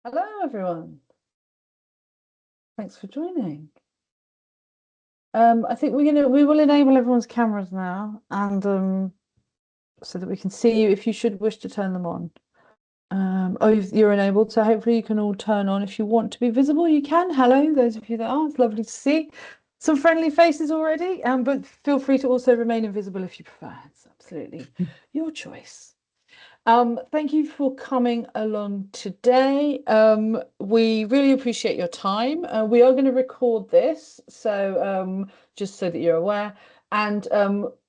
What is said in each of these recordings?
Hello, everyone. Thanks for joining. I think we will enable everyone's cameras now, and so that we can see you if you should wish to turn them on. Oh, you're enabled, so hopefully you can all turn on. If you want to be visible, you can. Hello, those of you that are. It's lovely to see some friendly faces already. But feel free to also remain invisible if you prefer. It's absolutely your choice. Thank you for coming along today. We really appreciate your time. We are going to record this, so just so that you're aware. And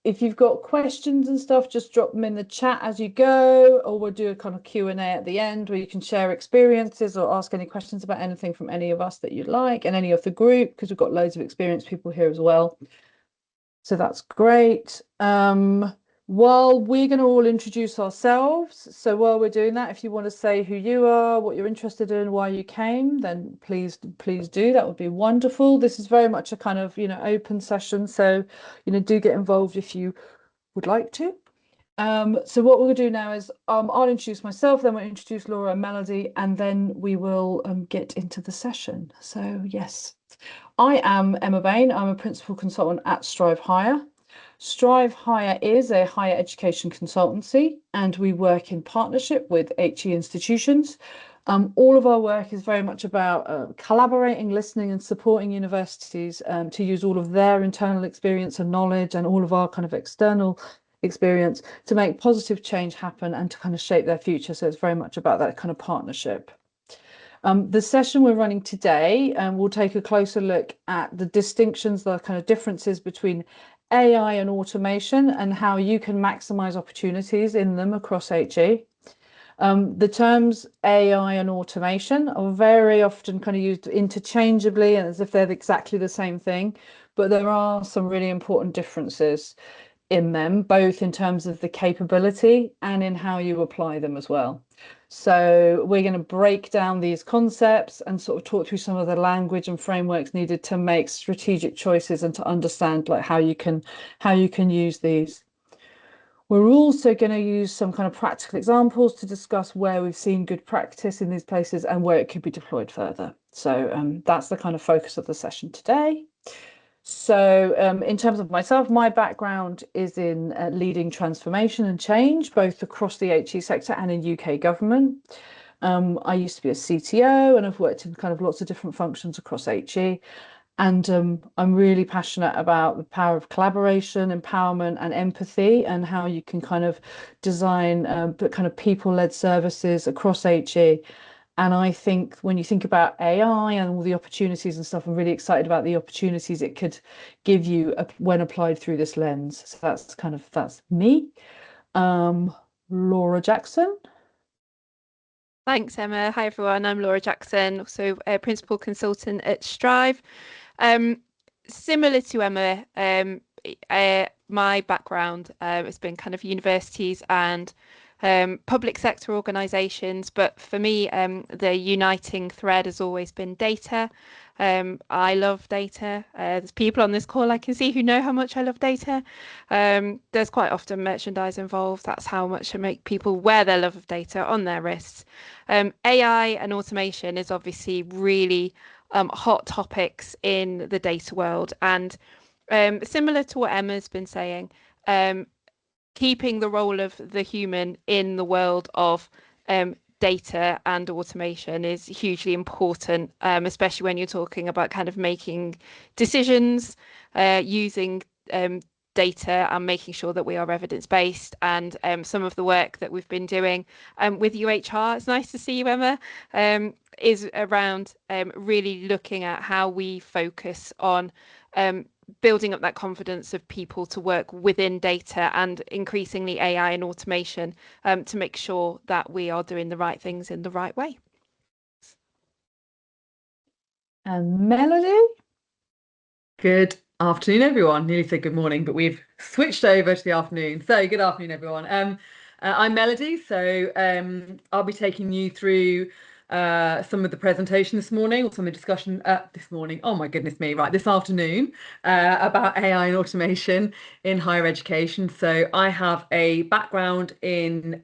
if you've got questions and stuff, just drop them in the chat as you go, or we'll do a kind of Q&A at the end where you can share experiences or ask any questions about anything from any of us that you'd like, and any of the group, because we've got loads of experienced people here as well. So that's great. While we're going to all introduce ourselves, so while we're doing that, if you want to say who you are, what you're interested in, why you came, then please do. That would be wonderful. This is very much a kind of, open session. So, do get involved if you would like to. So what we'll do now is I'll introduce myself, then we'll introduce Laura and Melody, and then we will get into the session. So yes, I am Emma Bain. I'm a principal consultant at Strive Higher. Strive Higher is a higher education consultancy, and we work in partnership with HE institutions. All of our work is very much about collaborating, listening, and supporting universities to use all of their internal experience and knowledge and all of our kind of external experience to make positive change happen and to kind of shape their future. So it's very much about that kind of partnership. The session we're running today, we'll take a closer look at the distinctions, the kind of differences between AI and automation and how you can maximize opportunities in them across HE. The terms AI and automation are very often kind of used interchangeably and as if they're exactly the same thing, but there are some really important differences in them, both in terms of the capability and in how you apply them as well. So we're going to break down these concepts and sort of talk through some of the language and frameworks needed to make strategic choices and to understand like how you can use these. We're also going to use some kind of practical examples to discuss where we've seen good practice in these places and where it could be deployed further. So that's the kind of focus of the session today. So in terms of myself, my background is in leading transformation and change, both across the HE sector and in UK government. I used to be a CTO and I've worked in kind of lots of different functions across HE. And I'm really passionate about the power of collaboration, empowerment, and empathy, and how you can kind of design kind of people-led services across HE. And I think when you think about AI and all the opportunities and stuff, I'm really excited about the opportunities it could give you when applied through this lens. So that's me. Laura Jackson. Thanks, Emma. Hi, everyone. I'm Laura Jackson, also a principal consultant at Strive. Similar to Emma, my background has been kind of universities and public sector organisations, but for me, the uniting thread has always been data. I love data. There's people on this call I can see who know how much I love data. There's quite often merchandise involved. That's how much I make people wear their love of data on their wrists. AI and automation is obviously really hot topics in the data world, and similar to what Emma's been saying, keeping the role of the human in the world of data and automation is hugely important, especially when you're talking about kind of making decisions using data and making sure that we are evidence-based. And some of the work that we've been doing with UHR, it's nice to see you, Emma, is around really looking at how we focus on building up that confidence of people to work within data and increasingly AI and automation to make sure that we are doing the right things in the right way. And Melody. Good afternoon, everyone. Nearly said good morning, but we've switched over to the afternoon. So good afternoon, everyone. I'm Melody. So I'll be taking you through some of the presentation this morning, or some of the discussion this morning. Oh my goodness me! Right, this afternoon about AI and automation in higher education. So I have a background in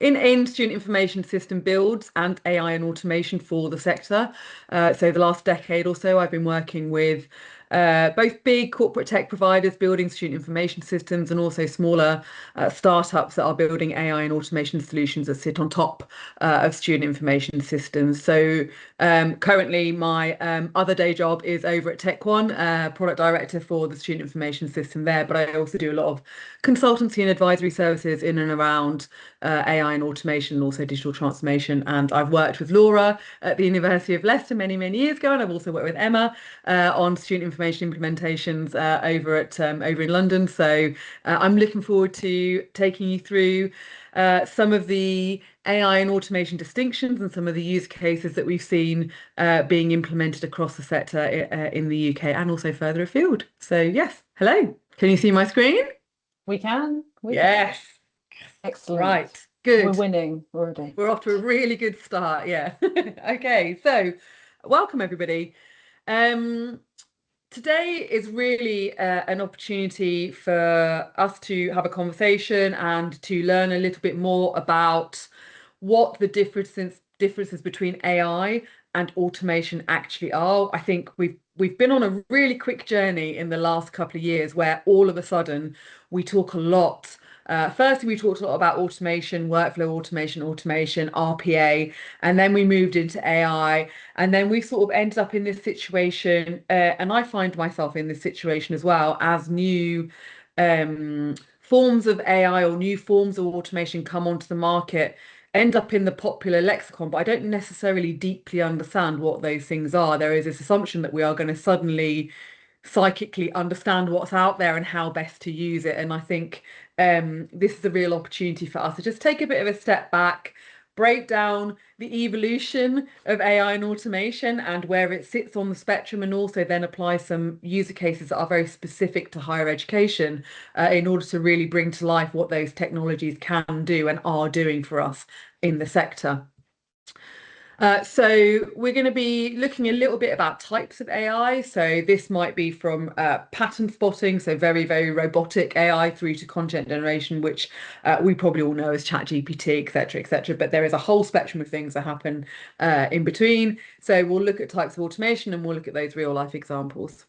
in student information system builds and AI and automation for the sector. So the last decade or so, I've been working with both big corporate tech providers building student information systems and also smaller startups that are building AI and automation solutions that sit on top of student information systems. So currently my other day job is over at TechOne, product director for the student information system there, but I also do a lot of consultancy and advisory services in and around AI and automation and also digital transformation. And I've worked with Laura at the University of Leicester many, many years ago, and I've also worked with Emma on student information implementations over in London. So I'm looking forward to taking you through some of the AI and automation distinctions and some of the use cases that we've seen being implemented across the sector in the UK and also further afield. So yes, hello. Can you see my screen? We can. Yes. Excellent. Right. Good. We're winning already. We're off to a really good start. Yeah. Okay. So welcome everybody. Today is really an opportunity for us to have a conversation and to learn a little bit more about what the differences between AI and automation actually are. I think we've been on a really quick journey in the last couple of years where all of a sudden we talk a lot. Firstly, we talked a lot about automation, workflow automation, RPA, and then we moved into AI. And then we sort of ended up in this situation, and I find myself in this situation as well, as new forms of AI or new forms of automation come onto the market, end up in the popular lexicon, but I don't necessarily deeply understand what those things are. There is this assumption that we are going to suddenly psychically understand what's out there and how best to use it. And I think this is a real opportunity for us to just take a bit of a step back, break down the evolution of AI and automation and where it sits on the spectrum, and also then apply some user cases that are very specific to higher education in order to really bring to life what those technologies can do and are doing for us in the sector. So we're going to be looking a little bit about types of AI. So this might be from pattern spotting, so very, very robotic AI, through to content generation, which we probably all know as ChatGPT, etc., etc. But there is a whole spectrum of things that happen in between. So we'll look at types of automation and we'll look at those real life examples.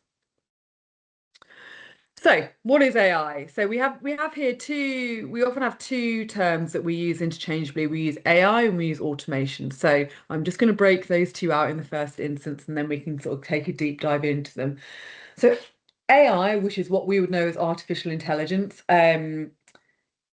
So what is AI? So we often have two terms that we use interchangeably. We use AI and we use automation. So I'm just going to break those two out in the first instance, and then we can sort of take a deep dive into them. So AI, which is what we would know as artificial intelligence,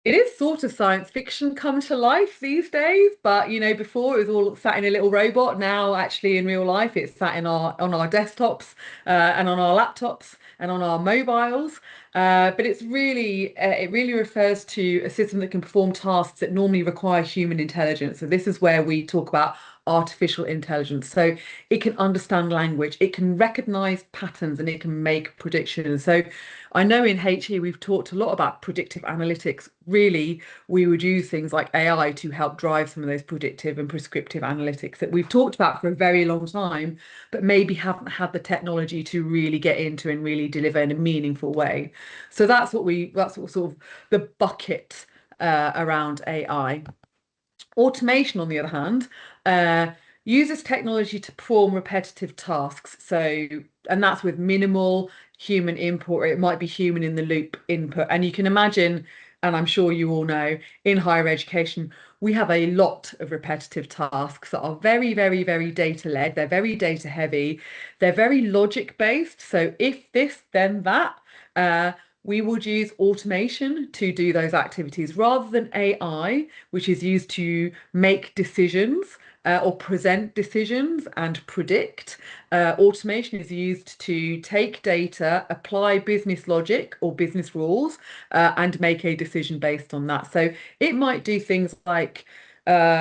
it is sort of science fiction come to life these days, but before it was all sat in a little robot. Now actually in real life it's sat on our desktops and on our laptops and on our mobiles. But it really refers to a system that can perform tasks that normally require human intelligence. So this is where we talk about artificial intelligence. So it can understand language, it can recognize patterns, and it can make predictions. So I know in HE we've talked a lot about predictive analytics. Really, we would use things like AI to help drive some of those predictive and prescriptive analytics that we've talked about for a very long time, but maybe haven't had the technology to really get into and really deliver in a meaningful way. So that's what sort of the bucket around AI. Automation, on the other hand, uses technology to perform repetitive tasks. And that's with minimal human input, or it might be human in the loop input. And you can imagine, and I'm sure you all know, in higher education, we have a lot of repetitive tasks that are very, very, very data led. They're very data heavy. They're very logic based. So if this, then that. We would use automation to do those activities rather than AI, which is used to make decisions or present decisions and predict. Automation is used to take data, apply business logic or business rules, and make a decision based on that. So it might do things like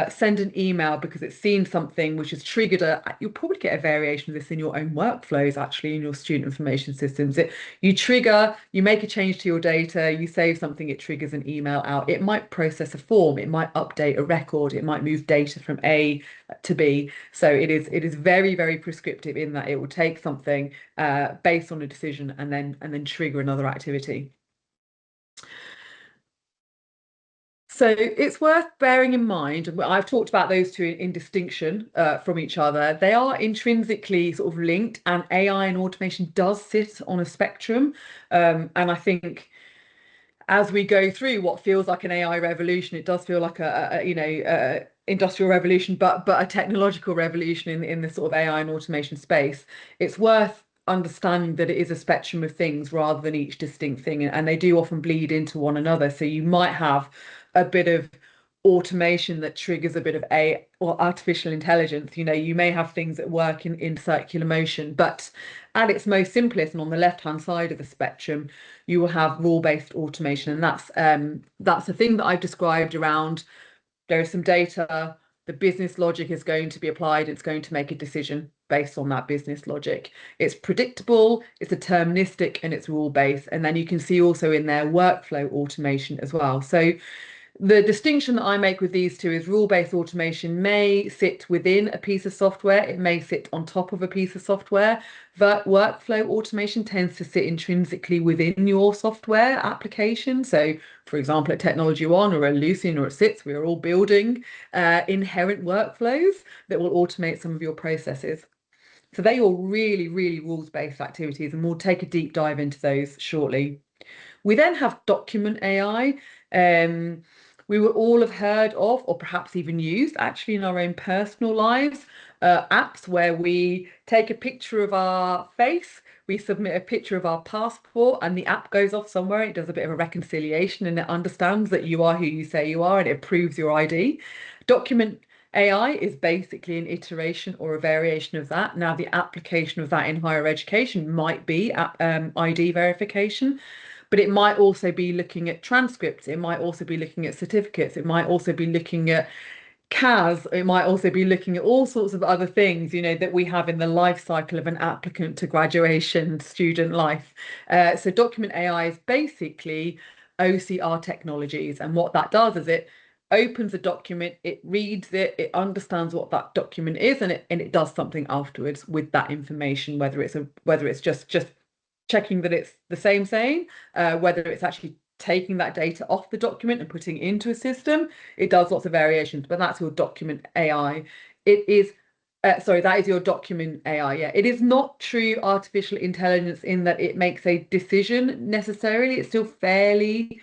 send an email because it's seen something which has triggered you'll probably get a variation of this in your own workflows, actually, in your student information systems. You make a change to your data, you save something, it triggers an email out. It might process a form, it might update a record, it might move data from A to B. So it is very, very prescriptive in that it will take something based on a decision and then trigger another activity. So it's worth bearing in mind, and I've talked about those two in distinction from each other. They are intrinsically sort of linked, and AI and automation does sit on a spectrum. And I think as we go through what feels like an AI revolution, it does feel like a industrial revolution, but a technological revolution in the sort of AI and automation space. It's worth understanding that it is a spectrum of things rather than each distinct thing, and they do often bleed into one another. So you might have a bit of automation that triggers a bit of a or artificial intelligence. You may have things that work in circular motion, but at its most simplest and on the left hand side of the spectrum, you will have rule-based automation, and that's the thing that I've described around. There is some data, the business logic is going to be applied, it's going to make a decision based on that business logic. It's predictable, it's deterministic, and it's rule-based. And then you can see also in there workflow automation as well. So the distinction that I make with these two is rule-based automation may sit within a piece of software, it may sit on top of a piece of software, but workflow automation tends to sit intrinsically within your software application. So, for example, at Technology One or at Lucian or at SITS, we are all building inherent workflows that will automate some of your processes. So they are really, really rules-based activities, and we'll take a deep dive into those shortly. We then have document AI. We will all have heard of, or perhaps even used actually in our own personal lives, apps where we take a picture of our face, we submit a picture of our passport, and the app goes off somewhere. It does a bit of a reconciliation and it understands that you are who you say you are, and it approves your ID. Document AI is basically an iteration or a variation of that. Now, the application of that in higher education might be ID verification, but it might also be looking at transcripts, it might also be looking at certificates, it might also be looking at CAS, it might also be looking at all sorts of other things, that we have in the life cycle of an applicant to graduation student life. So document AI is basically OCR technologies, and what that does is it opens a document, it reads it, it understands what that document is, and it does something afterwards with that information, whether it's just checking that it's the same saying, whether it's actually taking that data off the document and putting it into a system. It does lots of variations, but that's your document AI. It is, sorry, that is your document AI. Yeah, it is not true artificial intelligence in that it makes a decision necessarily. It's still fairly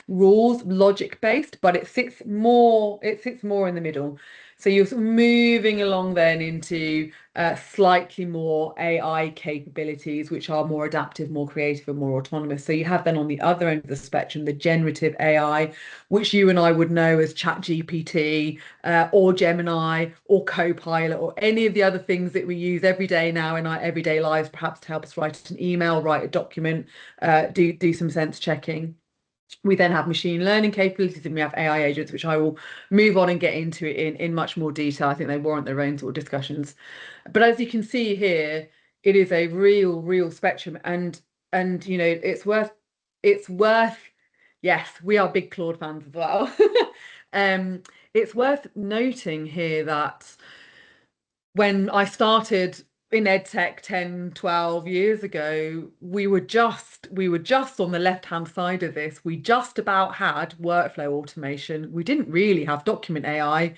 rules logic based, but it sits more in the middle. So you're sort of moving along then into slightly more AI capabilities, which are more adaptive, more creative, and more autonomous. So you have then on the other end of the spectrum the generative AI, which you and I would know as ChatGPT or Gemini or Copilot or any of the other things that we use every day now in our everyday lives, perhaps to help us write an email, write a document, do some sense checking. We then have machine learning capabilities, and we have AI agents, which I will move on and get into in much more detail. I think they warrant their own sort of discussions. But as you can see here, it is a real spectrum, and it's worth yes, we are big Claude fans as well. It's worth noting here that when I started in EdTech 10, 12 years ago, we were just on the left-hand side of this. We just about had workflow automation. We didn't really have document AI.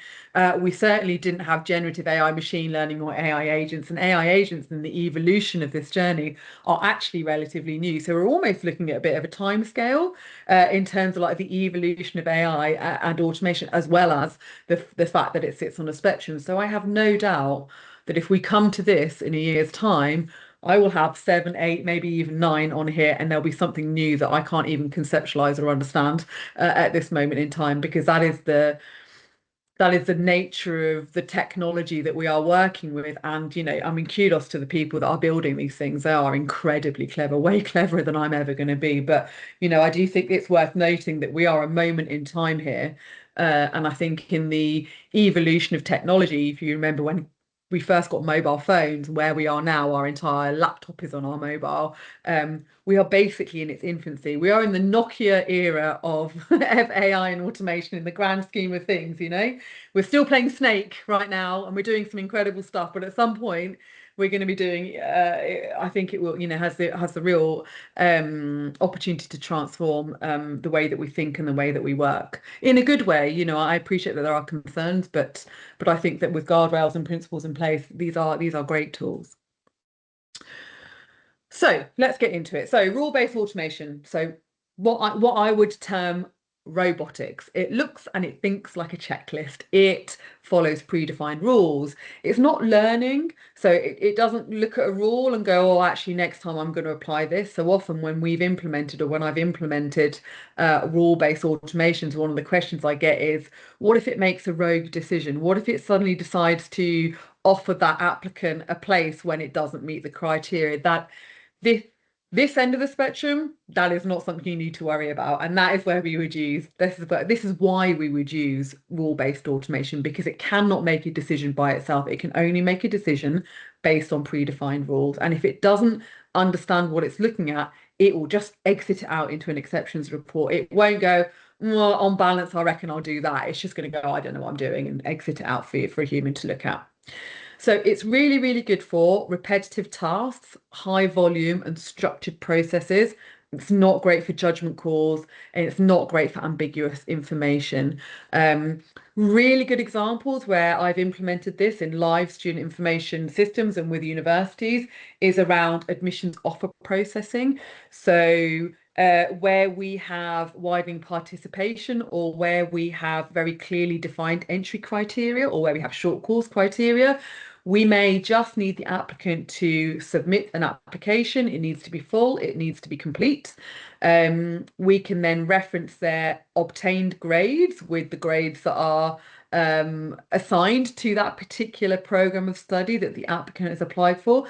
We certainly didn't have generative AI, machine learning, or AI agents. And AI agents in the evolution of this journey are actually relatively new. So we're almost looking at a bit of a time scale in terms of like the evolution of AI and automation, as well as the fact that it sits on a spectrum. So I have no doubt that if we come to this in a year's time, I will have 7, 8, maybe even 9 on here, and there'll be something new that I can't even conceptualize or understand at this moment in time, because that is the nature of the technology that we are working with. And I mean, kudos to the people that are building these things. They are incredibly clever, way cleverer than I'm ever going to be. But I do think it's worth noting that we are a moment in time here. And I think in the evolution of technology, if you remember when we first got mobile phones, where we are now, our entire laptop is on our mobile. We are basically in its infancy. We are in the Nokia era of AI and automation in the grand scheme of things. We're still playing Snake right now, and we're doing some incredible stuff. But at some point, we're going to be doing. I think it will, has the real opportunity to transform the way that we think and the way that we work in a good way. I appreciate that there are concerns, but I think that with guardrails and principles in place, these are great tools. So let's get into it. So rule-based automation. So what I would term robotics. It looks and it thinks like a checklist. It follows predefined rules. It's not learning. So it doesn't look at a rule and go, oh, actually, next time I'm going to apply this. So often when we've implemented, or when I've implemented rule-based automations, one of the questions I get is, what if it makes a rogue decision? What if it suddenly decides to offer that applicant a place when it doesn't meet the criteria? This end of the spectrum, that is not something you need to worry about. And that is where we would use, this is why we would use rule-based automation, because it cannot make a decision by itself. It can only make a decision based on predefined rules. And if it doesn't understand what it's looking at, it will just exit it out into an exceptions report. It won't go, well, on balance, I reckon I'll do that. It's just going to go, I don't know what I'm doing, and exit it out for a human to look at. So it's really, really good for repetitive tasks, high volume and structured processes. It's not great for judgment calls, and it's not great for ambiguous information. Really good examples where I've implemented this in live student information systems and with universities is around admissions offer processing. So where we have widening participation, or where we have very clearly defined entry criteria, or where we have short course criteria, we may just need the applicant to submit an application. It needs to be full, it needs to be complete. We can then reference their obtained grades with the grades that are assigned to that particular program of study that the applicant has applied for.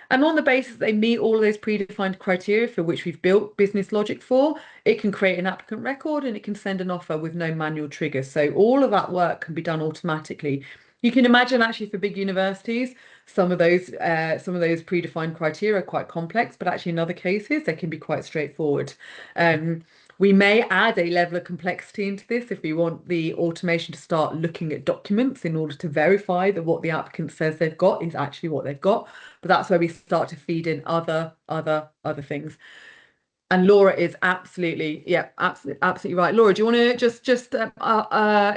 And on the basis they meet all of those predefined criteria for which we've built business logic for, it can create an applicant record and it can send an offer with no manual triggers. So all of that work can be done automatically. You can imagine actually for big universities, some of those predefined criteria are quite complex, but actually in other cases they can be quite straightforward. We may add a level of complexity into this if we want the automation to start looking at documents in order to verify that what the applicant says they've got is actually what they've got. But that's where we start to feed in other things. And Laura is absolutely right. Laura, do you want to just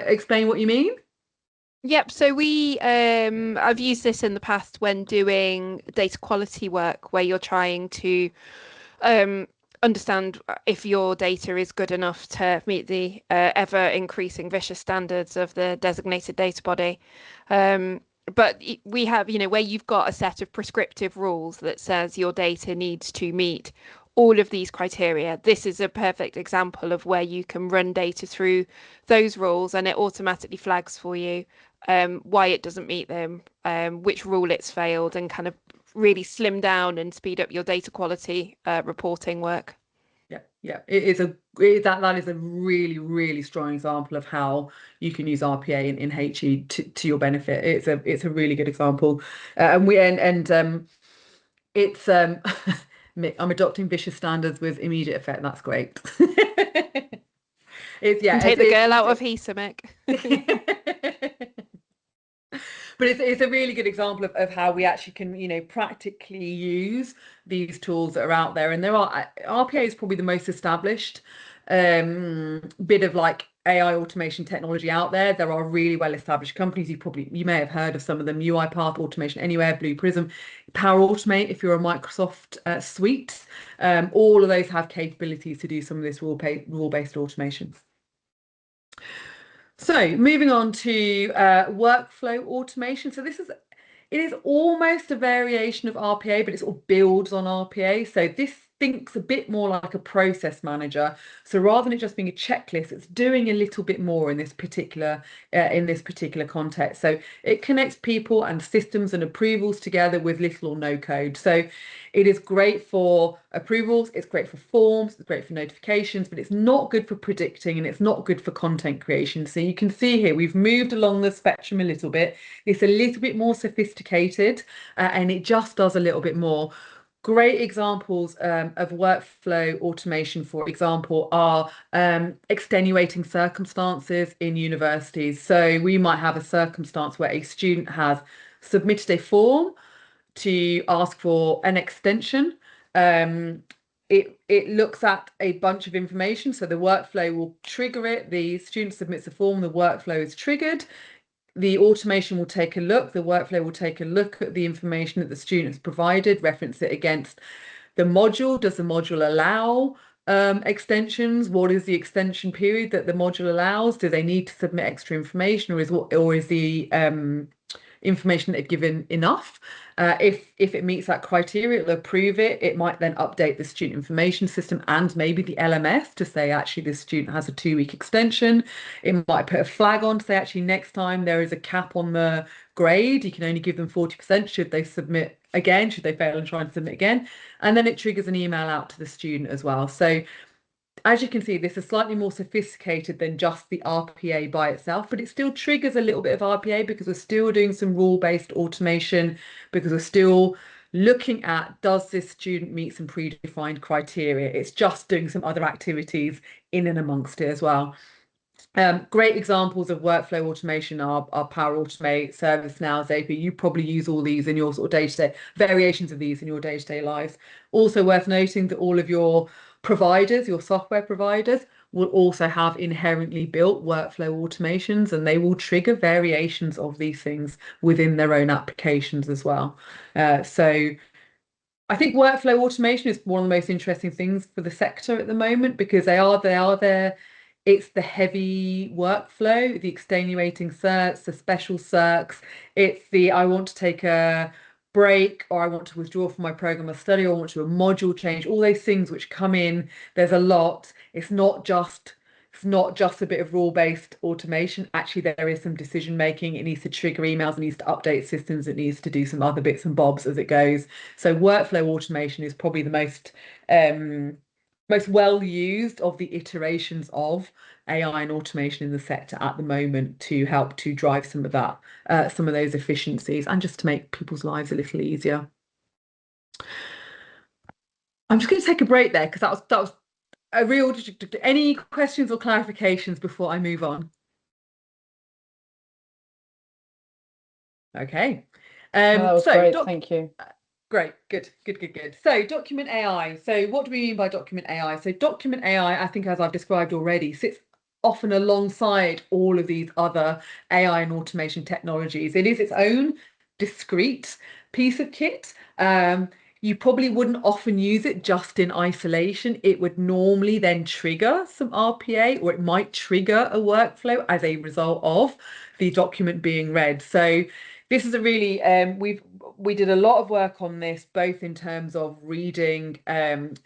explain what you mean? Yep. So I've used this in the past when doing data quality work, where you're trying to understand if your data is good enough to meet the ever increasing vicious standards of the designated data body. But we have, where you've got a set of prescriptive rules that says your data needs to meet all of these criteria. This is a perfect example of where you can run data through those rules and it automatically flags for you why it doesn't meet them, which rule it's failed, and kind of really slim down and speed up your data quality reporting work. Yeah, that is a really, really strong example of how you can use RPA in HE to your benefit. It's a really good example, it's I'm adopting vicious standards with immediate effect. That's great. Take the girl out of HESA, Mick. But it's a really good example of how we actually can, practically use these tools that are out there. And RPA is probably the most established bit of like AI automation technology out there. There are really well-established companies. You may have heard of some of them: UiPath, Automation Anywhere, Blue Prism, Power Automate if you're a Microsoft suite. All of those have capabilities to do some of this rule-based automation. So moving on to workflow automation. So it is almost a variation of RPA, but it sort of builds on RPA. So this thinks a bit more like a process manager. So rather than it just being a checklist, it's doing a little bit more in this particular context. So it connects people and systems and approvals together with little or no code. So it is great for approvals, it's great for forms, it's great for notifications, but it's not good for predicting and it's not good for content creation. So you can see here we've moved along the spectrum a little bit. It's a little bit more sophisticated and it just does a little bit more. Great examples of workflow automation, for example, are extenuating circumstances in universities. So we might have a circumstance where a student has submitted a form, to ask for an extension. It looks at a bunch of information, so the workflow will trigger it. The student submits a form, the workflow is triggered. The automation will take a look, the workflow will take a look at the information that the student has provided, reference it against the module. Does the module allow extensions? What is the extension period that the module allows? Do they need to submit extra information, or is the information they've given enough? If it meets that criteria, it'll approve it. It might then update the student information system and maybe the LMS to say actually this student has a 2-week extension. It might put a flag on to say actually next time there is a cap on the grade. You can only give them 40% should they submit again, should they fail and try and submit again. And then it triggers an email out to the student as well. So as you can see, this is slightly more sophisticated than just the RPA by itself, but it still triggers a little bit of RPA because we're still doing some rule-based automation, because we're still looking at, does this student meet some predefined criteria? It's just doing some other activities in and amongst it as well. Great examples of workflow automation are Power Automate, ServiceNow, Zapier. You probably use all these in your sort of day-to-day, variations of these in your day-to-day lives. Also worth noting that all of your providers, your software providers, will also have inherently built workflow automations, and they will trigger variations of these things within their own applications as well. So I think workflow automation is one of the most interesting things for the sector at the moment, because they are there. It's the heavy workflow, the extenuating certs, the special circs. It's the I want to take a break, or I want to withdraw from my program of study, or I want to do a module change, all those things which come in. There's a lot. It's not just a bit of rule-based automation. Actually, there is some decision making. It needs to trigger emails, it needs to update systems, it needs to do some other bits and bobs as it goes. So workflow automation is probably the most well used of the iterations of AI and automation in the sector at the moment to help to drive some of that, some of those efficiencies, and just to make people's lives a little easier. I'm just going to take a break there because that was a real. Any questions or clarifications before I move on? Okay. That was great. Thank you. Great, good. So document AI. So what do we mean by document AI? So document AI, I think, as I've described already, sits often alongside all of these other AI and automation technologies. It is its own discrete piece of kit. You probably wouldn't often use it just in isolation. It would normally then trigger some RPA, or it might trigger a workflow as a result of the document being read. So this is a really, we did a lot of work on this, both in terms of reading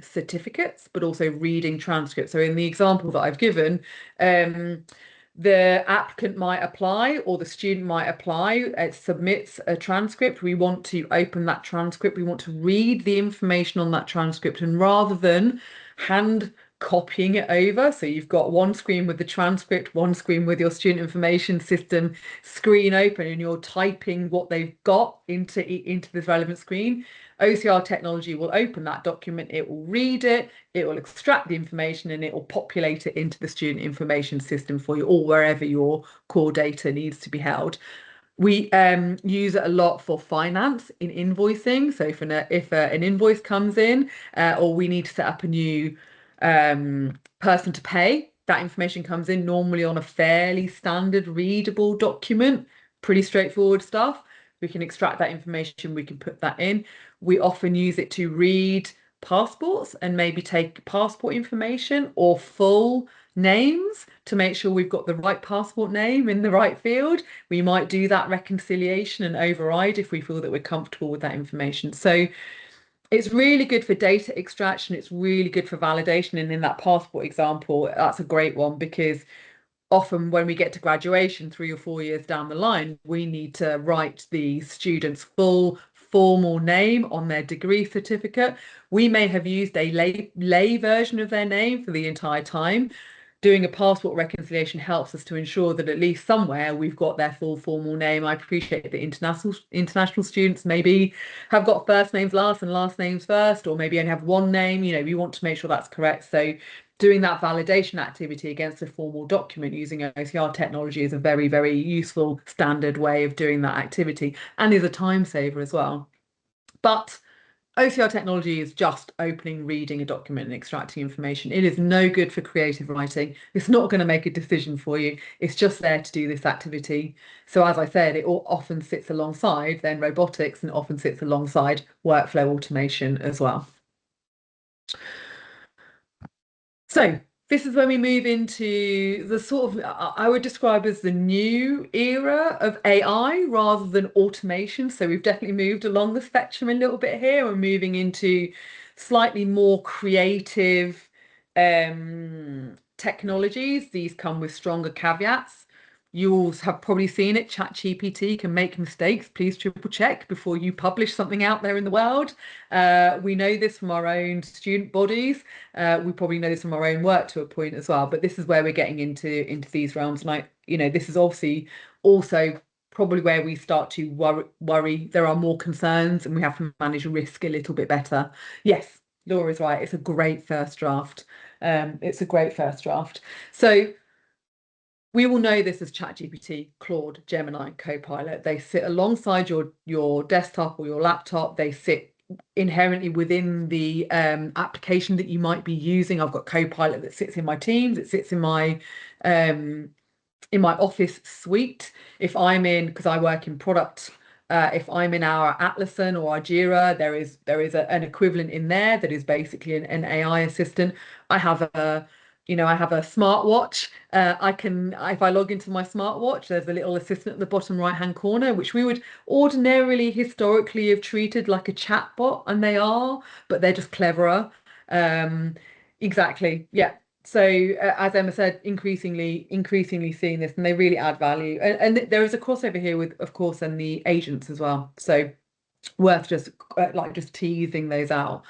certificates, but also reading transcripts. So in the example that I've given, the applicant might apply, or the student might apply, it submits a transcript. We want to open that transcript. We want to read the information on that transcript, and rather than hand copying it over, so you've got one screen with the transcript, one screen with your student information system screen open, and you're typing what they've got into the relevant screen, OCR technology will open that document, it will read it, it will extract the information, and it will populate it into the student information system for you, or wherever your core data needs to be held. We use it a lot for finance in invoicing. So if an invoice comes in, or we need to set up a new person to pay, that information comes in normally on a fairly standard readable document, pretty straightforward stuff. We can extract that information, we can put that in. We often use it to read passports and maybe take passport information or full names to make sure we've got the right passport name in the right field. We might do that reconciliation and override if we feel that we're comfortable with that information. So it's really good for data extraction. It's really good for validation. And in that passport example, that's a great one, because often when we get to graduation 3 or 4 years down the line, we need to write the student's full formal name on their degree certificate. We may have used a lay version of their name for the entire time. Doing a passport reconciliation helps us to ensure that at least somewhere we've got their full formal name. I appreciate that international students maybe have got first names last and last names first, or maybe only have one name. You know, we want to make sure that's correct. So doing that validation activity against a formal document using OCR technology is a very, very useful standard way of doing that activity, and is a time saver as well. But OCR technology is just opening, reading a document and extracting information. It is no good for creative writing. It's not going to make a decision for you. It's just there to do this activity. So as I said, it often sits alongside then robotics, and often sits alongside workflow automation as well. So this is when we move into the sort of, I would describe as the new era of AI rather than automation. So we've definitely moved along the spectrum a little bit here. We're moving into slightly more creative technologies. These come with stronger caveats. You all have probably seen it. ChatGPT can make mistakes. Please triple check before you publish something out there in the world. We know this from our own student bodies. We probably know this from our own work to a point as well. But this is where we're getting into these realms. And this is obviously also probably where we start to worry. There are more concerns, and we have to manage risk a little bit better. Yes, Laura's right. It's a great first draft. It's a great first draft. So we will know this as ChatGPT, Claude, Gemini, Copilot. They sit alongside your desktop or your laptop. They sit inherently within the application that you might be using. I've got Copilot that sits in my Teams. It sits in my Office suite. If I'm in, because I work in product, if I'm in our Atlassian or our Jira, there is an equivalent in there that is basically an AI assistant. I have a smartwatch. If I log into my smartwatch, there's a little assistant at the bottom right-hand corner, which we would ordinarily historically have treated like a chatbot, and they are, but they're just cleverer. Exactly. Yeah. So as Emma said, increasingly seeing this, and they really add value. And there is a crossover here with, of course, and the agents as well. So worth just teasing those out.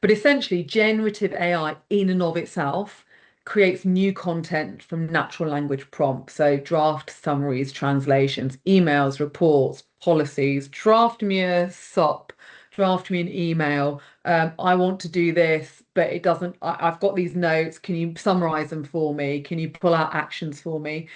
But essentially, generative AI in and of itself creates new content from natural language prompts. So draft summaries, translations, emails, reports, policies. Draft me a SOP, draft me an email. I want to do this, but it doesn't. I've got these notes. Can you summarize them for me? Can you pull out actions for me?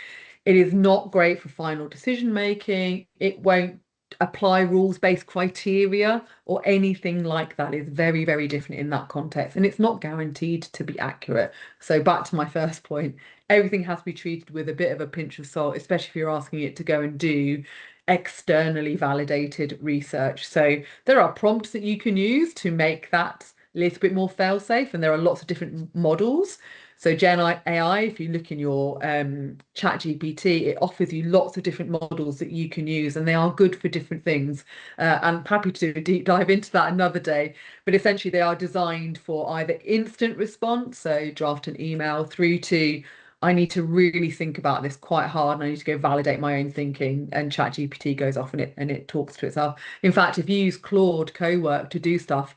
It is not great for final decision making. It won't apply rules-based criteria or anything like that. It's very, very different in that context, and it's not guaranteed to be accurate. So back to my first point, everything has to be treated with a bit of a pinch of salt, especially if you're asking it to go and do externally validated research. So there are prompts that you can use to make that a little bit more fail-safe, and there are lots of different models. So Gen AI, if you look in your ChatGPT, it offers you lots of different models that you can use, and they are good for different things. I'm happy to do a deep dive into that another day. But essentially, they are designed for either instant response, so draft an email, through to I need to really think about this quite hard, and I need to go validate my own thinking. And ChatGPT goes off and it talks to itself. In fact, if you use Claude Cowork to do stuff,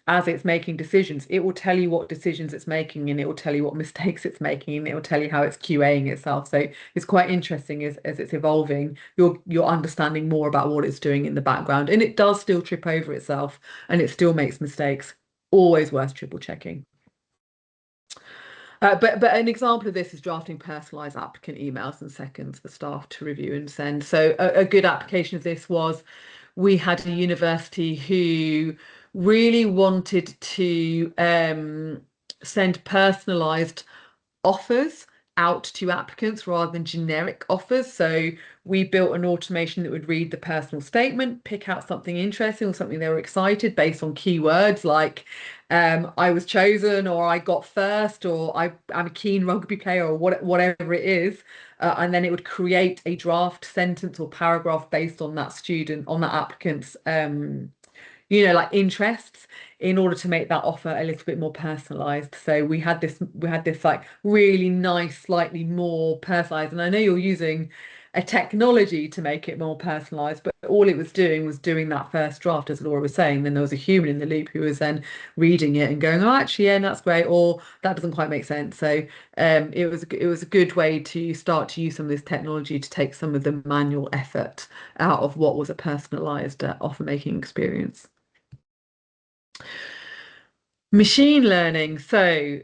as it's making decisions, it will tell you what decisions it's making, and it will tell you what mistakes it's making, and it will tell you how it's QAing itself. So it's quite interesting as it's evolving. You're understanding more about what it's doing in the background, and it does still trip over itself, and it still makes mistakes. Always worth triple checking. But an example of this is drafting personalised applicant emails in seconds for staff to review and send. So a good application of this was, we had a university who really wanted to send personalised offers out to applicants rather than generic offers. So we built an automation that would read the personal statement, pick out something interesting or something they were excited based on keywords like I was chosen, or I got first, or I'm a keen rugby player, or whatever it is. And then it would create a draft sentence or paragraph based on that applicant's like interests, in order to make that offer a little bit more personalized. So we had this like really nice, slightly more personalized, and I know you're using a technology to make it more personalized, but all it was doing that first draft, as Laura was saying. Then there was a human in the loop who was then reading it and going, oh, actually, yeah, that's great, or that doesn't quite make sense. So it was a good way to start to use some of this technology to take some of the manual effort out of what was a personalized offer making experience. Machine learning. So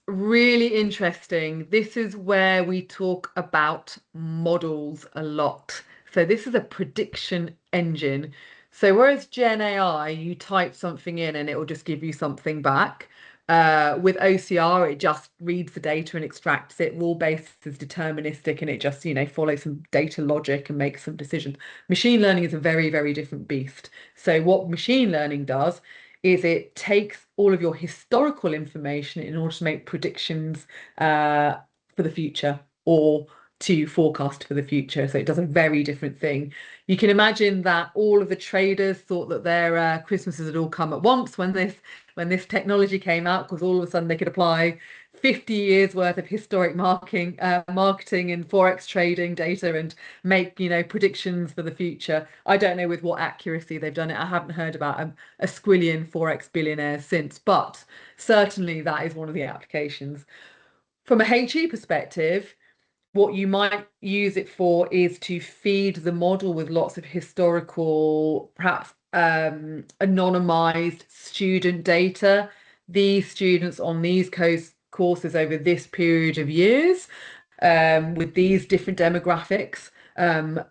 really interesting. This is where we talk about models a lot. So this is a prediction engine. So whereas Gen AI, you type something in and it will just give you something back. With OCR, it just reads the data and extracts it. Rule-based is deterministic and it just, follows some data logic and makes some decisions. Machine learning is a very, very different beast. So what machine learning does is it takes all of your historical information in order to make predictions for the future, or to forecast for the future. So it does a very different thing. You can imagine that all of the traders thought that their Christmases had all come at once when this technology came out, because all of a sudden they could apply 50 years worth of historic marketing and forex trading data and make predictions for the future. I don't know with what accuracy they've done it. I haven't heard about a squillion forex billionaires since, but certainly that is one of the applications. From a HE perspective, what you might use it for is to feed the model with lots of historical, perhaps anonymized student data. These students on these courses over this period of years, with these different demographics,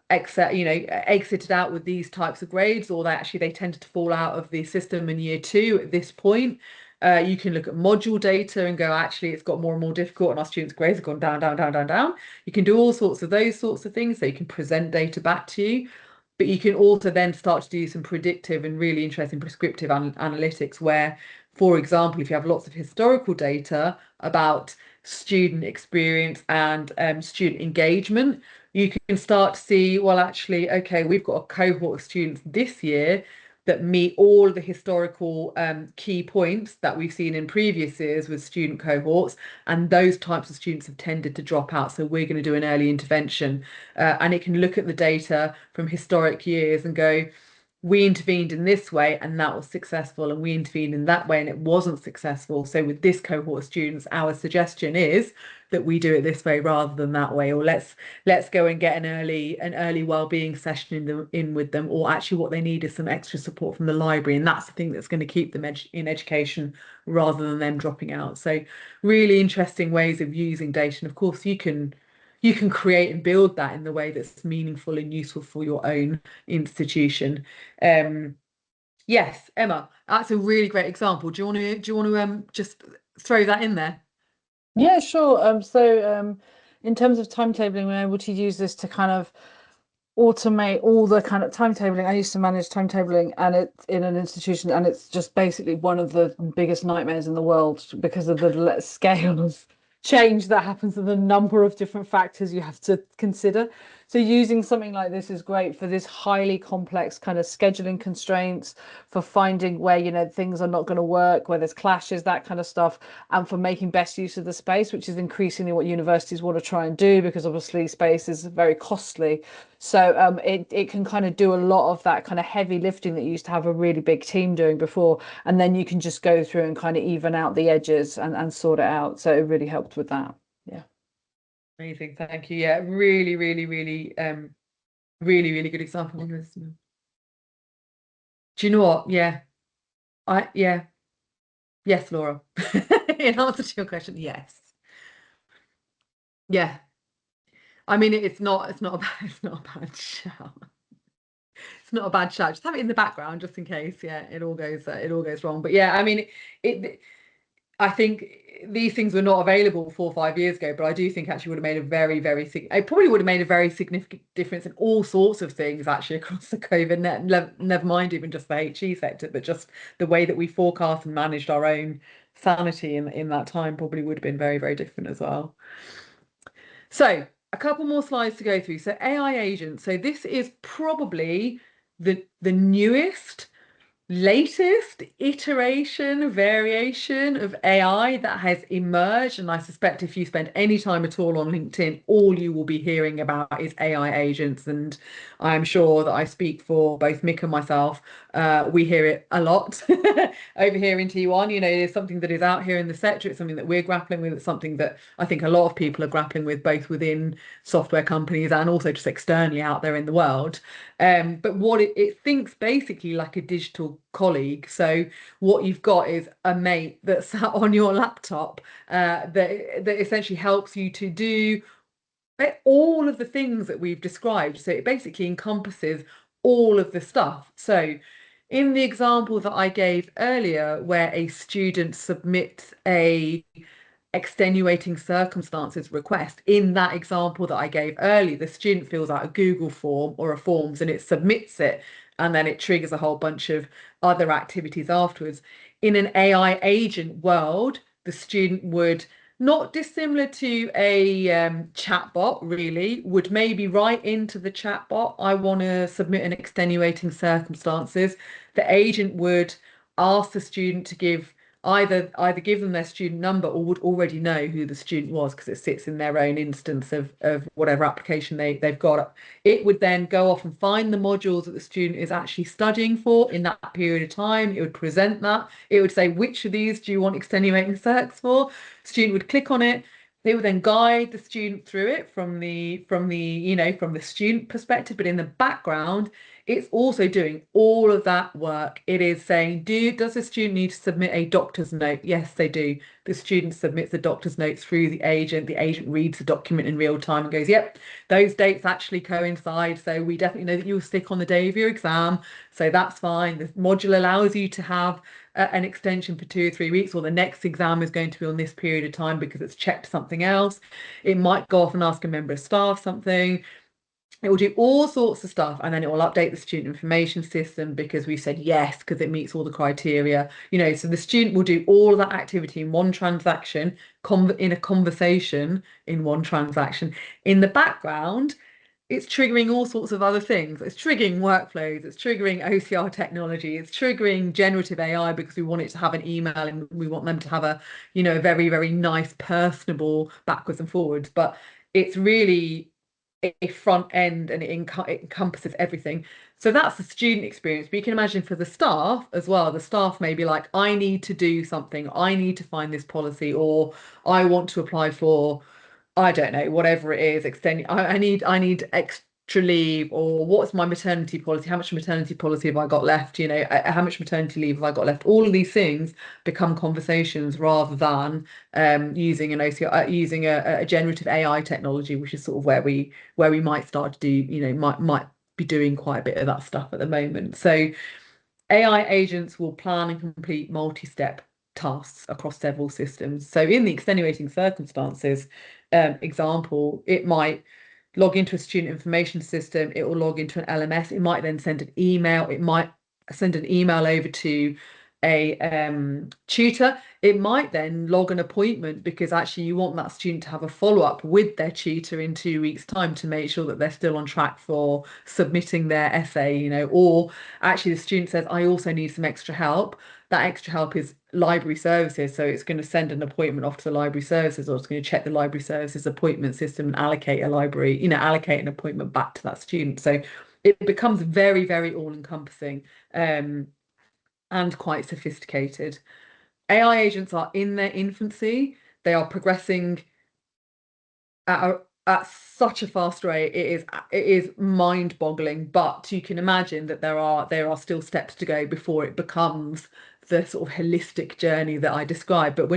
exited out with these types of grades, or they tended to fall out of the system in year 2 at this point. You can look at module data and go, actually, it's got more and more difficult and our students' grades have gone down, down, down, down, down. You can do all sorts of those sorts of things. So you can present data back to you, but you can also then start to do some predictive and really interesting prescriptive analytics where, for example, if you have lots of historical data about student experience and student engagement, you can start to see, well, actually, okay, we've got a cohort of students this year that meet all the historical key points that we've seen in previous years with student cohorts, and those types of students have tended to drop out. So we're going to do an early intervention, and it can look at the data from historic years and go, we intervened in this way and that was successful, and we intervened in that way and it wasn't successful. So with this cohort of students, our suggestion is that we do it this way rather than that way, or let's go and get an early well-being session in with them, or actually what they need is some extra support from the library, and that's the thing that's going to keep them in education rather than them dropping out. So really interesting ways of using data, and of course you can create and build that in the way that's meaningful and useful for your own institution. Yes, Emma, that's a really great example. Do you want to just throw that in there? Yeah, sure. So in terms of timetabling, we're able to use this to kind of automate all the kind of timetabling. I used to manage timetabling and it's in an institution, and it's just basically one of the biggest nightmares in the world because of the scale of change that happens and the number of different factors you have to consider. So using something like this is great for this highly complex kind of scheduling constraints, for finding where things are not going to work, where there's clashes, that kind of stuff, and for making best use of the space, which is increasingly what universities want to try and do, because obviously space is very costly. So it can kind of do a lot of that kind of heavy lifting that you used to have a really big team doing before, and then you can just go through and kind of even out the edges and sort it out. So it really helped with that. Yeah. Amazing, thank you. Yeah, really, really, really, really good example. Do you know what? Yeah, yes, Laura. In answer to your question, yes. Yeah. I mean, it's not a bad shout. It's not a bad shout. Just have it in the background just in case. Yeah, it all goes wrong. But yeah, I mean, I think these things were not available 4 or 5 years ago, but I do think actually would have made it probably would have made a very significant difference in all sorts of things actually across the COVID, never mind even just the HE sector, but just the way that we forecast and managed our own sanity in that time probably would have been very, very different as well. So a couple more slides to go through. So AI agents. So this is probably the newest, latest variation of AI that has emerged, and I suspect if you spend any time at all on LinkedIn, all you will be hearing about is AI agents, and I'm sure that I speak for both Mick and myself. We hear it a lot over here in T1. It's something that is out here in the sector. It's something that we're grappling with. It's something that I think a lot of people are grappling with, both within software companies and also just externally out there in the world. But what it thinks basically like a digital colleague. So what you've got is a mate that's sat on your laptop that essentially helps you to do all of the things that we've described. So it basically encompasses all of the stuff. So in the example that I gave earlier, where a student submits a extenuating circumstances request, in that example that I gave earlier, the student fills out a Google form or a forms and it submits it, and then it triggers a whole bunch of other activities afterwards. In an AI agent world, the student would, not dissimilar to a chatbot, really, would maybe write into the chatbot, I want to submit an extenuating circumstances. The agent would ask the student to give either give them their student number, or would already know who the student was because it sits in their own instance of whatever application they've got. It would then go off and find the modules that the student is actually studying for in that period of time. It would present that. It would say, which of these do you want extenuating circs for? Student would click on it. They would then guide the student through it from the student perspective, but in the background, it's also doing all of that work. It is saying, does the student need to submit a doctor's note? Yes, they do. The student submits the doctor's note through the agent. The agent reads the document in real time and goes, yep, those dates actually coincide. So we definitely know that you'll stick on the day of your exam. So that's fine. The module allows you to have an extension for 2 or 3 weeks, or the next exam is going to be on this period of time because it's checked something else. It might go off and ask a member of staff something. It will do all sorts of stuff, and then it will update the student information system because we said yes, because it meets all the criteria. So the student will do all of that activity in one transaction, in a conversation in one transaction. In the background, it's triggering all sorts of other things. It's triggering workflows, it's triggering OCR technology, it's triggering generative AI because we want it to have an email and we want them to have a very, very nice, personable backwards and forwards. But it's really a front end, and it encompasses everything. So that's the student experience. But you can imagine for the staff as well, the staff may be like, I need to do something, I need to find this policy, or I want to apply for, I don't know, whatever it is, I need extra leave, or what's my maternity policy? How much maternity policy have I got left? How much maternity leave have I got left? All of these things become conversations rather than using an OCR, using a generative AI technology, which is sort of where we might start to do, might be doing quite a bit of that stuff at the moment. So AI agents will plan and complete multi-step tasks across several systems. So in the extenuating circumstances example, it might log into a student information system, it will log into an LMS, it might then send an email, it might send an email over to a tutor. It might then log an appointment because actually you want that student to have a follow-up with their tutor in 2 weeks' time to make sure that they're still on track for submitting their essay, or actually the student says, I also need some extra help. That extra help is library services, so it's going to send an appointment off to the library services, or it's going to check the library services appointment system and allocate allocate an appointment back to that student. So it becomes very, very all-encompassing and quite sophisticated. AI agents are in their infancy. They are progressing at such a fast rate. It is mind-boggling, but you can imagine that there are still steps to go before it becomes the sort of holistic journey that I described. But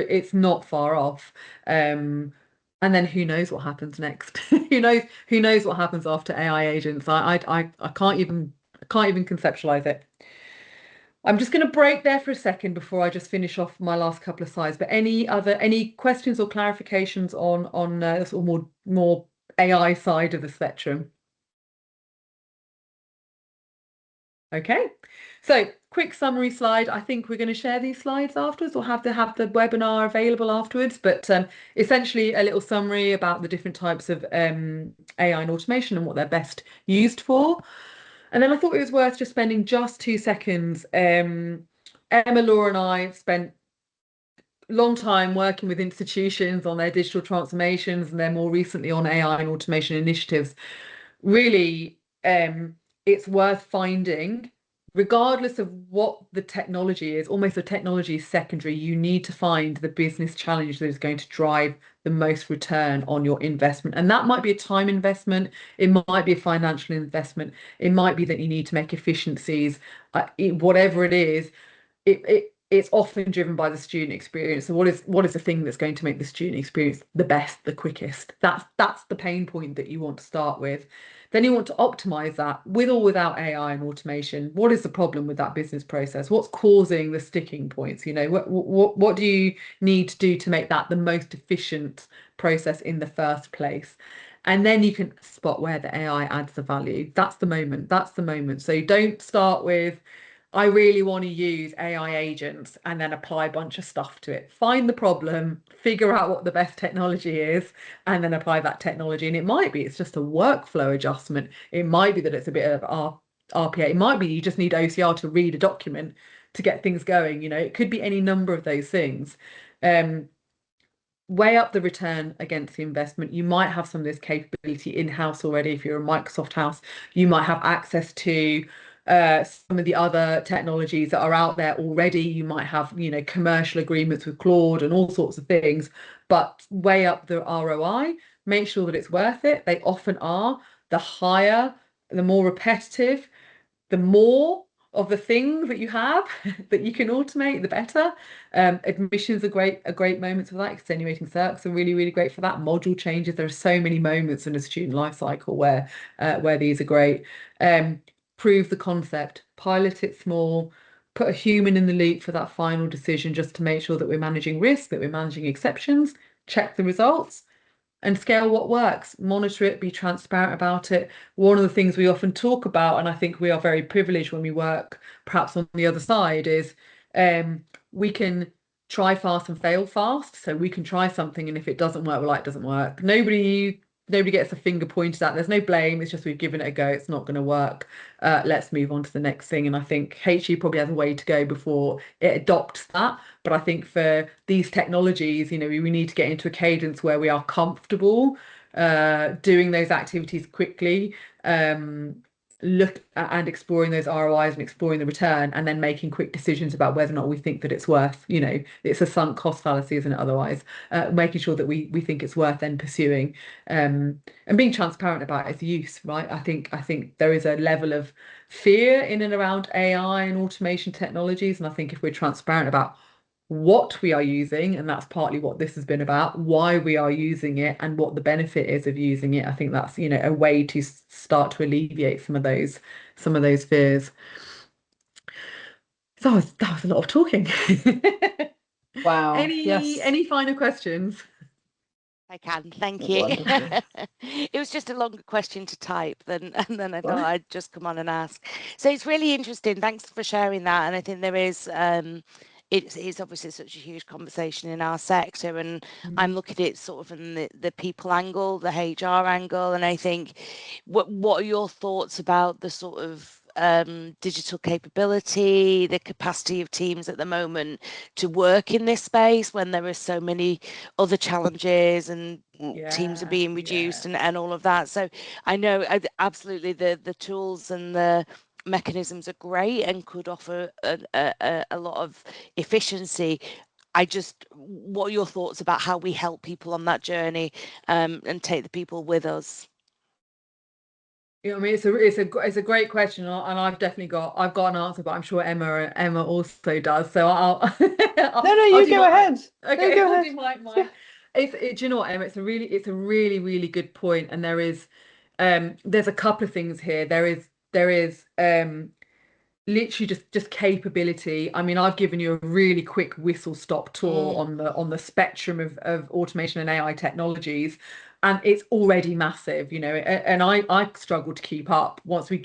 it's not far off. And then who knows what happens next? Who knows what happens after AI agents? I can't even conceptualize it. I'm just going to break there for a second before I just finish off my last couple of slides. But any questions or clarifications on sort of more AI side of the spectrum? Okay, so quick summary slide. I think we're going to share these slides afterwards, or have the webinar available afterwards. But essentially a little summary about the different types of AI and automation and what they're best used for. And then I thought it was worth just spending just 2 seconds. Emma, Laura and I spent a long time working with institutions on their digital transformations, and then more recently on AI and automation initiatives. Really, it's worth finding, regardless of what the technology is, almost the technology is secondary. You need to find the business challenge that is going to drive the most return on your investment. And that might be a time investment, it might be a financial investment, it might be that you need to make efficiencies, whatever it is. it's often driven by the student experience. So what is the thing that's going to make the student experience the best, the quickest? That's the pain point that you want to start with. Then you want to optimize that with or without AI and automation. What is the problem with that business process? What's causing the sticking points? What do you need to do to make that the most efficient process in the first place? And then you can spot where the AI adds the value. That's the moment. That's the moment. So don't start with, I really want to use AI agents and then apply a bunch of stuff to it. Find the problem, figure out what the best technology is, and then apply that technology. And it might be it's just a workflow adjustment. It might be that it's a bit of RPA. It might be you just need OCR to read a document to get things going. It could be any number of those things. Weigh up the return against the investment. You might have some of this capability in-house already. If you're a Microsoft house, you might have access to some of the other technologies that are out there already. You might have, commercial agreements with Claude and all sorts of things, but weigh up the ROI, make sure that it's worth it. They often are. The higher, the more repetitive, the more of the things that you have that you can automate, the better. Admissions are great moments for that. Extenuating circs are really, really great for that. Module changes. There are so many moments in a student life cycle where these are great. Prove the concept, pilot it small, put a human in the loop for that final decision, just to make sure that we're managing risk, that we're managing exceptions, check the results, and scale what works, monitor it, be transparent about it. One of the things we often talk about, and I think we are very privileged when we work perhaps on the other side, is we can try fast and fail fast. So we can try something, and if it doesn't work, we're like, it doesn't work. Nobody gets a finger pointed at. There's no blame. It's just we've given it a go. It's not going to work. Let's move on to the next thing. And I think HE probably has a way to go before it adopts that. But I think for these technologies, we need to get into a cadence where we are comfortable doing those activities quickly, look at and exploring those ROIs and exploring the return, and then making quick decisions about whether or not we think that it's worth, it's a sunk cost fallacy, isn't it? Otherwise, making sure that we think it's worth then pursuing, and being transparent about its use, right? I think there is a level of fear in and around AI and automation technologies, and I think if we're transparent about what we are using, and that's partly what this has been about, why we are using it and what the benefit is of using it, I think that's a way to start to alleviate some of those fears. So that was a lot of talking. Wow. Yes. Any final questions? I can, thank you. It was just a longer question to type and then I thought I'd just come on and ask. So it's really interesting. Thanks for sharing that. And I think there is it's obviously such a huge conversation in our sector, and I'm looking at it sort of from the people angle, the HR angle, and I think what are your thoughts about the sort of digital capability, the capacity of teams at the moment to work in this space when there are so many other challenges and teams are being reduced and all of that. So I know absolutely the tools and the mechanisms are great and could offer a lot of efficiency. What are your thoughts about how we help people on that journey and take the people with us? I mean, it's a great question, and I've got an answer, but I'm sure Emma also does. So I'll you go ahead. Okay, go I'll ahead. do mine. Do you know what, Emma? It's a really, really good point, and there's a couple of things here. There is literally just capability. I mean, I've given you a really quick whistle stop tour on the spectrum of automation and AI technologies, and it's already massive, and I struggle to keep up once we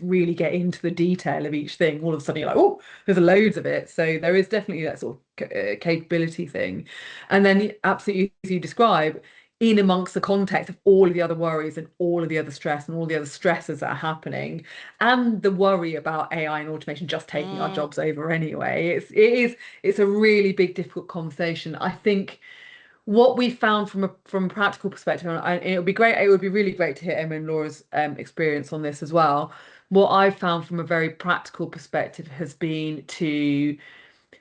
really get into the detail of each thing. All of a sudden you're like, oh, there's loads of it. So there is definitely that sort of capability thing. And then absolutely, as you describe, in amongst the context of all of the other worries and all of the other stress and all the other stresses that are happening, and the worry about AI and automation just taking our jobs over anyway, it's a really big, difficult conversation. I think what we found from a practical perspective, and it would be really great to hear Emma and Laura's experience on this as well. What I've found from a very practical perspective has been to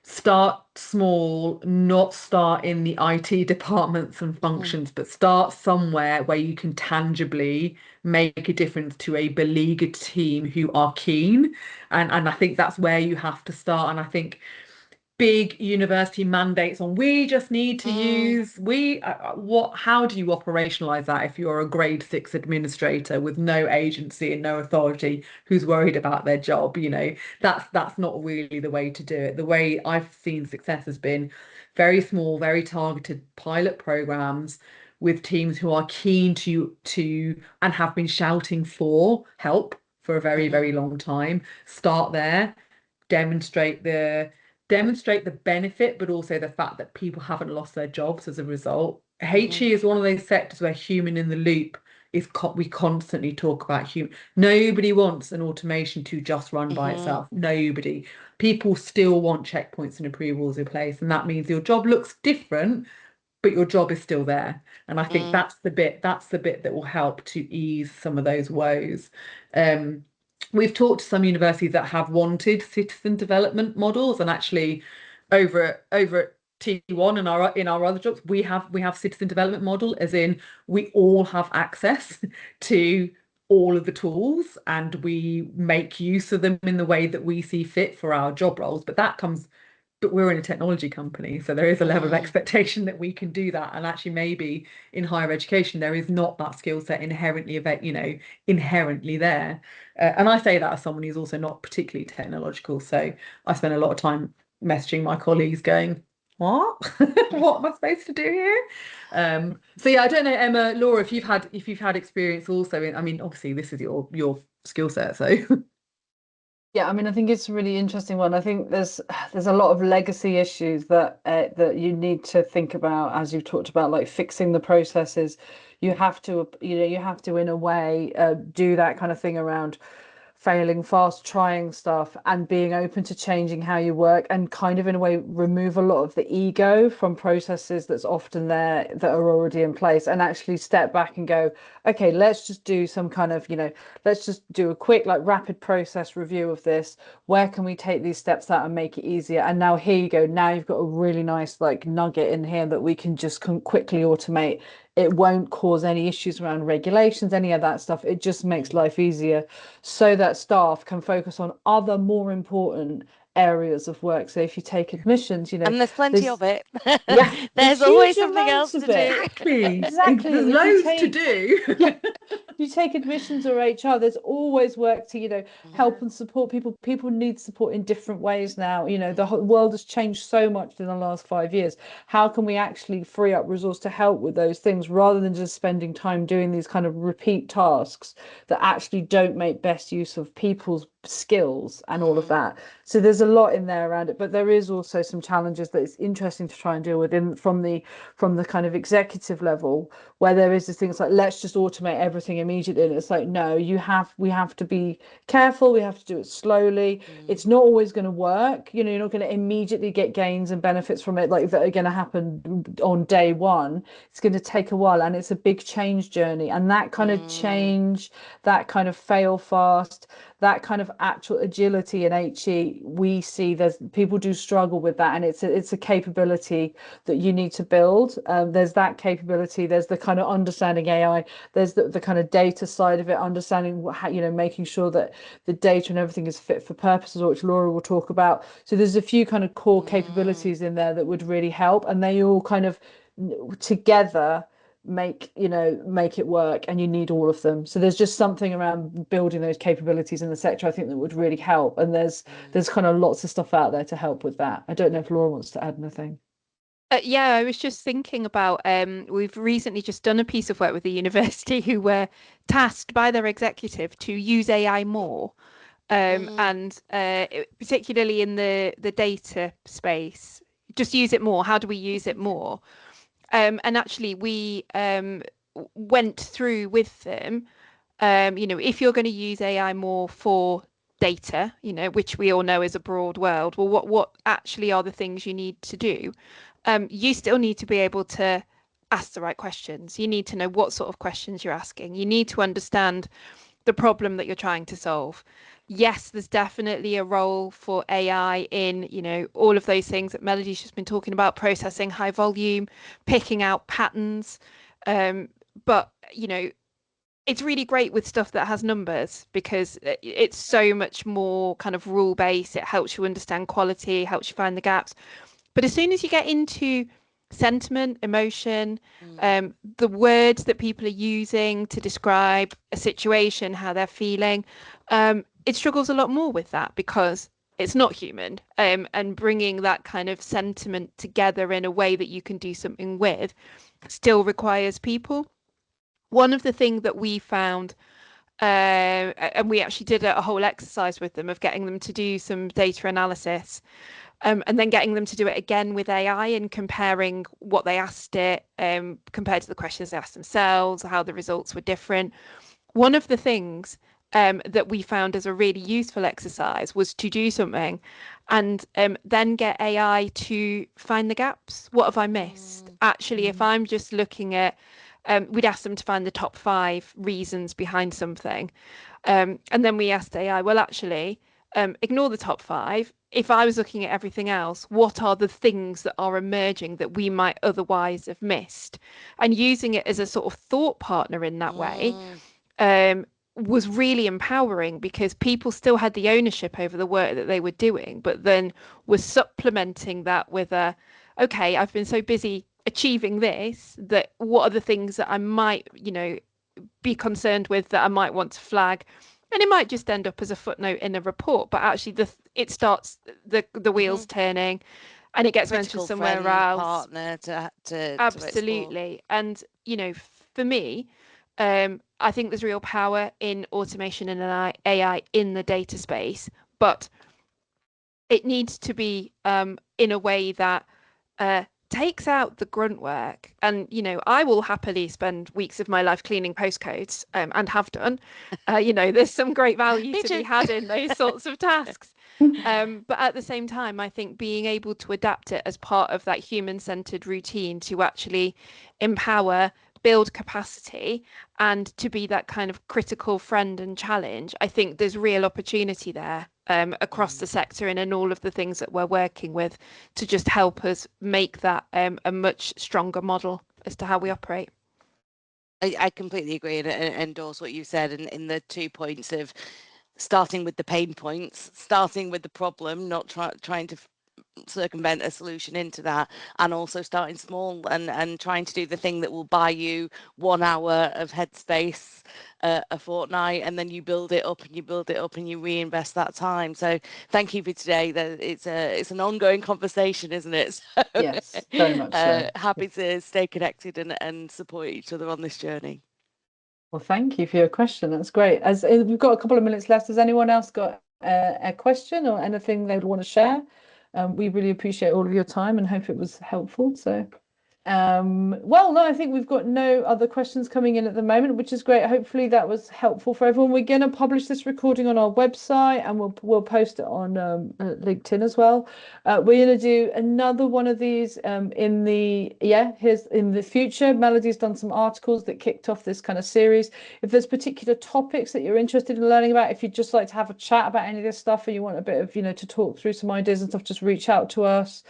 start small, not start in the IT departments and functions, but start somewhere where you can tangibly make a difference to a beleaguered team who are keen. And I think that's where you have to start. And I think big university mandates on we just need to use how do you operationalize that if you're a grade 6 administrator with no agency and no authority who's worried about their job? That's not really the way to do it. The way I've seen success has been very small, very targeted pilot programs with teams who are keen to and have been shouting for help for a very, very long time. Start there, demonstrate the benefit, but also the fact that people haven't lost their jobs as a result. HE is one of those sectors where human in the loop is we constantly talk about human. Nobody wants an automation to just run by itself. Nobody. People still want checkpoints and approvals in place, and that means your job looks different, but your job is still there. And I think that's the bit that will help to ease some of those woes. We've talked to some universities that have wanted citizen development models, and actually over at T1 and in our other jobs, we have citizen development model, as in we all have access to all of the tools and we make use of them in the way that we see fit for our job roles. But we're in a technology company, so there is a level of expectation that we can do that. And actually, maybe in higher education, there is not that skill set inherently there. And I say that as someone who's also not particularly technological. So I spend a lot of time messaging my colleagues going, what? What am I supposed to do here? So yeah, I don't know, Emma, Laura, if you've had experience also in, I mean, obviously this is your skill set, so. Yeah, I mean, I think it's a really interesting one. I think there's a lot of legacy issues that you need to think about, as you've talked about, like fixing the processes. You have to, in a way, do that kind of thing around failing fast, trying stuff, and being open to changing how you work, and kind of in a way remove a lot of the ego from processes that's often there that are already in place, and actually step back and go, okay, let's just do some kind of, let's just do a quick, like, rapid process review of this. Where can we take these steps out and make it easier? And now here you go. Now you've got a really nice, like, nugget in here that we can just quickly automate. It won't cause any issues around regulations, any of that stuff. It just makes life easier so that staff can focus on other more important areas of work. So if you take admissions, and there's plenty of it. Yeah, there's always something else to do. Exactly. There's loads to do. Yeah. You take admissions or HR, there's always work to, help and support people. People need support in different ways now. The whole world has changed so much in the last 5 years. How can we actually free up resource to help with those things, rather than just spending time doing these kind of repeat tasks that actually don't make best use of people's skills and all of that? So there's a lot in there around it, but there is also some challenges that it's interesting to try and deal with from the kind of executive level, where there is this things like, let's just automate everything immediately, and it's like, no, we have to be careful, we have to do it slowly. It's not always going to work. You're not going to immediately get gains and benefits from it like that are going to happen on day one. It's going to take a while, and it's a big change journey, and that kind of change, that kind of fail fast, that kind of actual agility in HE, we see there's people do struggle with that, and it's a capability that you need to build. There's that capability, there's the kind of understanding AI, there's the kind of data side of it, understanding how, making sure that the data and everything is fit for purposes, which Laura will talk about. So there's a few kind of core capabilities in there that would really help, and they all kind of together make it work, and you need all of them. So there's just something around building those capabilities in the sector, I think, that would really help, and there's kind of lots of stuff out there to help with that. I don't know if Laura wants to add anything. Yeah, I was just thinking about we've recently just done a piece of work with the university who were tasked by their executive to use AI more, and particularly in the data space, just use it more. How do we use it more? And actually, we went through with them. If you're going to use AI more for data, which we all know is a broad world, well, what actually are the things you need to do? You still need to be able to ask the right questions. You need to know what sort of questions you're asking. You need to understand the problem that you're trying to solve. Yes, there's definitely a role for AI in, all of those things that Melody's just been talking about, processing high volume, picking out patterns. But, it's really great with stuff that has numbers because it's so much more kind of rule based. It helps you understand quality, helps you find the gaps. But as soon as you get into sentiment, emotion, the words that people are using to describe a situation, how they're feeling, it struggles a lot more with that because it's not human. And bringing that kind of sentiment together in a way that you can do something with still requires people. One of the things that we found, and we actually did a whole exercise with them of getting them to do some data analysis, and then getting them to do it again with AI and comparing what they asked it compared to the questions they asked themselves, how the results were different. One of the things that we found as a really useful exercise was to do something and then get AI to find the gaps. What have I missed? Actually, if I'm just looking at, we'd ask them to find the top 5 reasons behind something. And then we asked AI, well, actually, ignore the top 5. If I was looking at everything else, what are the things that are emerging that we might otherwise have missed? And using it as a sort of thought partner in that way was really empowering because people still had the ownership over the work that they were doing, but then was supplementing that with a, okay, I've been so busy achieving this that what are the things that I might, be concerned with that I might want to flag, and it might just end up as a footnote in a report, but actually it starts the wheels turning, and it gets mentioned somewhere else. Partner to Absolutely, and for me, I think there's real power in automation and AI in the data space, but it needs to be in a way that takes out the grunt work. And I will happily spend weeks of my life cleaning postcodes, and have done. There's some great value to be had in those sorts of tasks. But at the same time, I think being able to adapt it as part of that human-centered routine to actually empower, build capacity, and to be that kind of critical friend and challenge, I think there's real opportunity there across the sector and in all of the things that we're working with to just help us make that a much stronger model as to how we operate. I completely agree and endorse what you said in the 2 points of starting with the pain points, starting with the problem, not trying to circumvent a solution into that, and also starting small and trying to do the thing that will buy you 1 hour of headspace a fortnight, and then you build it up and you build it up and you reinvest that time. So thank you for today. It's an ongoing conversation, isn't it? So, yes, very much so. Happy to stay connected and support each other on this journey. Well, thank you for your question. That's great. As we've got a couple of minutes left, has anyone else got a question or anything they would want to share? We really appreciate all of your time and hope it was helpful. So, well, no, I think we've got no other questions coming in at the moment, which is great. Hopefully that was helpful for everyone. We're going to publish this recording on our website and we'll post it on LinkedIn as well. We're going to do another one of these in the future. Melody's done some articles that kicked off this kind of series. If there's particular topics that you're interested in learning about, if you'd just like to have a chat about any of this stuff, or you want a bit of to talk through some ideas and stuff, just reach out to us.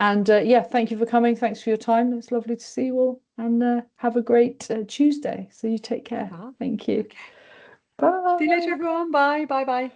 And thank you for coming. Thanks for your time. It's lovely to see you all, and have a great Tuesday. So you take care. Thank you. Okay. Bye. See you later, everyone. Bye. Bye. Bye.